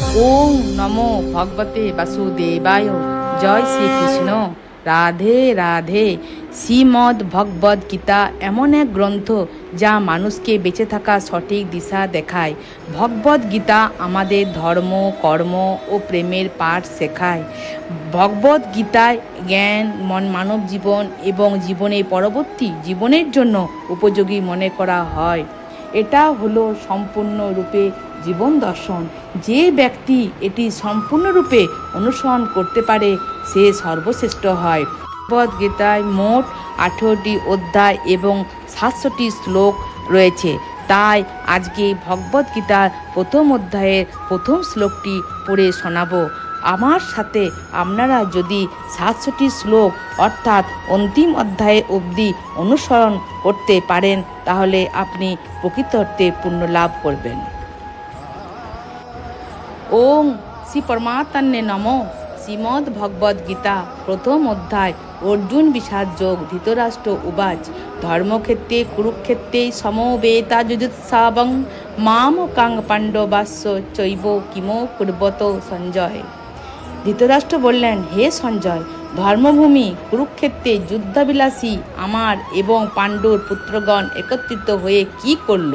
ওম নমো ভগবতে বাসুদেবায়। জয় শ্রীকৃষ্ণ। রাধে রাধে। শ্রীমদ্ ভগবদ গীতা এমন এক গ্রন্থ যা মানুষকে বেঁচে থাকা সঠিক দিশা দেখায়। ভগবদ গীতা আমাদের ধর্ম, কর্ম ও প্রেমের পাঠ শেখায়। ভগবদ গীতায় জ্ঞান মানব জীবন এবং জীবনের পরবর্তী জীবনের জন্য উপযোগী মনে করা হয়। এটা হলো সম্পূর্ণরূপে জীবন দর্শন। যে ব্যক্তি এটি সম্পূর্ণরূপে অনুসরণ করতে পারে সে সর্বশ্রেষ্ঠ হয়। ভগবদ্গীতায় মোট 18টি অধ্যায় এবং 700টি শ্লোক রয়েছে। তাই আজকে ভগবদ্গীতার প্রথম অধ্যায়ের প্রথম শ্লোকটি পড়ে শোনাবো। আমার সাথে আপনারা যদি 700টি শ্লোক অর্থাৎ অন্তিম অধ্যায়ে অবধি অনুসরণ করতে পারেন তাহলে আপনি প্রকৃত অর্থে পুণ্য লাভ করবেন। ওম শ্রী পরমাত্মনে নমঃ। শ্রীমদ্ ভগবদ গীতা প্রথম অধ্যায়। অর্জুন বিষাদ যোগ। ধৃতরাষ্ট্র উবাচ ধর্মক্ষেত্রে কুরুক্ষেত্রে সমবেতা যুজুৎসাবং মামকাং পাণ্ডবাস্য চৈব কিমো কুর্বত সঞ্জয়। ধৃতরাষ্ট্র বললেন, হে সঞ্জয়, ধর্মভূমি কুরুক্ষেত্রে যুদ্ধাবিলাসী আমার এবং পাণ্ডুর পুত্রগণ একত্রিত হয়ে কি করল?